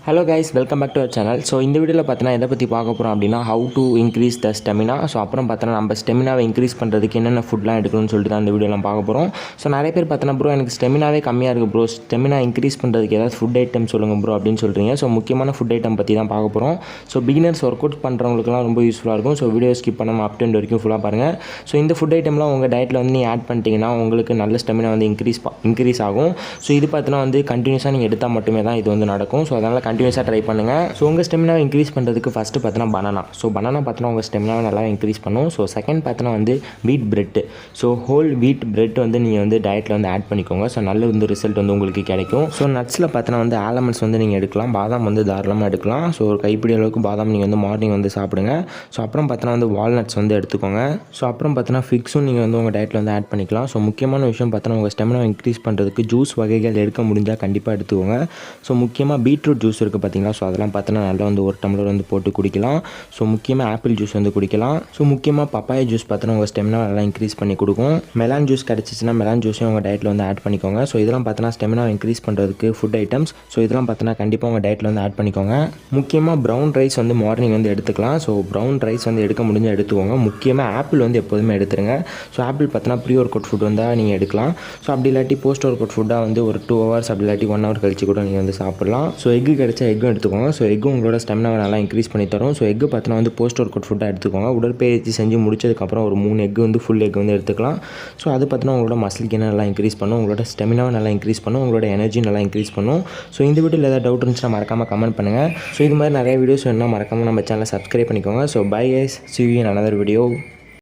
Hello guys, welcome back to our channel. So இந்த வீடியோவில் பார்த்தீங்கன்னா எதை பற்றி பார்க்க போகிறோம் அப்படின்னா how to increase the stamina. So அப்புறம் பார்த்தோன்னா நம்ம ஸ்டெமினாவை இன்க்ரீஸ் பண்ணுறதுக்கு என்னென்ன ஃபுட்லாம் எடுக்கணும்னு சொல்லிட்டு தான் இந்த வீடியோலாம் பார்க்க போகிறோம். ஸோ நிறைய பேர் பார்த்தோன்னா ப்ரோ எனக்கு ஸ்டெமினாவே கம்மியாக இருக்குது ப்ரோ, ஸ்டெமினா இன்க்ரீஸ் பண்ணுறதுக்கு ஏதாவது ஃபுட் ஐட்டம் சொல்லுங்கள் ப்ரோ அப்படின்னு சொல்கிறீங்க. ஸோ முக்கியமான ஃபுட் ஐட்டம் பற்றி தான் பார்க்க போகிறோம். ஸோ பிகினர்ஸ் ஒர்க் அவுட் பண்ணுறவங்களுக்குலாம் ரொம்ப யூஸ்ஃபுல்லாக இருக்கும். ஸோ வீடியோ ஸ்கிப் பண்ணாமல் அப் டு எண்ட் வரைக்கும் ஃபுல்லாக பாருங்கள். ஸோ இந்த ஃபுட் ஐட்டம்லாம் உங்கள் டயட்டில் வந்து நீங்கள் ஆட் பண்ணிட்டீங்கன்னா உங்களுக்கு நல்ல ஸ்டெமினா வந்து இன்க்ரீஸ் ஆகும். ஸோ இது பார்த்தீங்கன்னா வந்து கண்டினியூஸாக நீங்கள் எடுத்தால் மட்டுமே தான் இது வந்து நடக்கும். ஸோ அதனால் கண்டினியூஸாக ட்ரை பண்ணுங்கள். ஸோ உங்கள் ஸ்டெமினாவை இன்க்ரீஸ் பண்ணுறதுக்கு ஃபஸ்ட்டு பார்த்தீங்கன்னா பனானா. ஸோ பனானா பார்த்தீங்கன்னா உங்கள் ஸ்டெமினாவை நல்லா இன்க்ரீஸ் பண்ணும். ஸோ செகண்ட் பார்த்தீங்கன்னா வந்து wheat bread. So whole wheat bread வந்து நீங்கள் வந்து டயட்டில் வந்து ஆட் பண்ணிக்கோங்க. ஸோ நல்ல வந்து ரிசல்ட் வந்து உங்களுக்கு கிடைக்கும். ஸோ நட்ஸில் பார்த்தீங்கன்னா வந்து ஆல்மண்ட்ஸ் வந்து நீங்கள் எடுக்கலாம், பாதாம் வந்து தாராளமாக எடுக்கலாம். ஸோ ஒரு கைப்பிடி அளவுக்கு பாதாம் நீங்கள் வந்து மார்னிங் வந்து சாப்பிடுங்க. ஸோ அப்புறம் பார்த்தீங்கன்னா வந்து வால்நட்ஸ் வந்து எடுத்துக்கோங்க. ஸோ அப்புறம் பார்த்தீங்கன்னா ஃபிக்ஸும் நீங்கள் வந்து உங்கள் டயட்டில் வந்து ஆட் பண்ணிக்கலாம். ஸோ முக்கியமான விஷயம் பார்த்தீங்கன்னா உங்கள் ஸ்டெமினா இன்க்ரீஸ் பண்ணுறதுக்கு ஜூஸ் வகைகள் எடுக்க முடிஞ்சால் கண்டிப்பாக எடுத்துக்கோங்க. ஸோ முக்கியமாக பீட்ரூட் ஜூஸ் இருக்குது பார்த்தீங்களா. ஸோ அதெல்லாம் பார்த்தீங்கன்னா நல்லா வந்து ஒரு டம்ளர் வந்து போட்டு குடிக்கலாம். ஸோ முக்கியமாக ஆப்பிள் ஜூஸ் வந்து குடிக்கலாம். ஸோ முக்கியமாக பப்பாயா ஜூஸ் பார்த்தீங்கன்னா உங்கள் ஸ்டெமினா நல்லா இன்க்ரீஸ் பண்ணி கொடுக்கும். மெலான் ஜூஸ் கிடச்சிச்சின்னா மெலான் ஜூஸையும் உங்கள் டயட்டில் வந்து ஆட் பண்ணிக்கோங்க. ஸோ இதெல்லாம் பார்த்தீங்கன்னா ஸ்டெமினா இன்க்ரீஸ் பண்ணுறதுக்கு ஃபுட் ஐட்டம்ஸ். ஸோ இதெல்லாம் பார்த்தீங்கன்னா கண்டிப்பாக உங்கள் டயட்டில் வந்து ஆட் பண்ணிக்கோங்க. முக்கியமாக ப்ரௌன் ரைஸ் வந்து மார்னிங் வந்து எடுத்துக்கலாம். ஸோ ப்ரௌன் ரைஸ் வந்து எடுக்க முடிஞ்சால் எடுத்துக்கோங்க. முக்கியமாக ஆப்பிள் வந்து எப்போதுமே எடுத்துருங்க. ஸோ ஆப்பிள் பார்த்தீங்கன்னா ப்ரீ ஒர்க் அவுட் ஃபுட் வந்தால் நீங்கள் எடுக்கலாம். ஸோ அப்படி இல்லாட்டி போஸ்ட் ஒர்க் அவுட் ஃபுட்டாக வந்து ஒரு 2 hours அப்படி இல்லாட்டி 1 hour கழிச்சு கூட நீங்கள் வந்து சாப்பிடலாம். ஸோ எக்கு கிடைச்சா எக்கும் எடுத்துக்கோங்க. ஸோ எக்கு உங்களோட ஸ்டெமினாவை நல்லா இன்க்ரீஸ் பண்ணி தரும். ஸோ எக்கு பார்த்தீங்கன்னா வந்து போஸ்ட் ஒர்க் அவுட் ஃபுட்டாக எடுத்துக்கோங்க. உடற்பயிற்சி செஞ்சு முடிச்சதுக்கப்புறம் ஒரு 3 எக்கு வந்து ஃபுல் எக் வந்து எடுத்துக்கலாம். ஸோ அது பார்த்தீங்கன்னா உங்களோட மசில் கெயினை நல்லா இன்க்ரீஸ் பண்ணும், உங்களோட ஸ்டெமினாவை நல்லா இன்க்ரீஸ் பண்ணும், உங்களோட எனர்ஜி நல்லா இன்க்ரீஸ் பண்ணும். ஸோ இந்த வீடியோவில் ஏதாவது டவுட் இருந்துச்சுன்னா மறக்காமல் கமெண்ட் பண்ணுங்கள். ஸோ இது மாதிரி நிறைய வீடியோஸ் வேணும்னா மறக்காமல் நம்ம சேனலை சப்ஸ்கிரைப் பண்ணிக்கோங்க. So bye guys, see you in another video.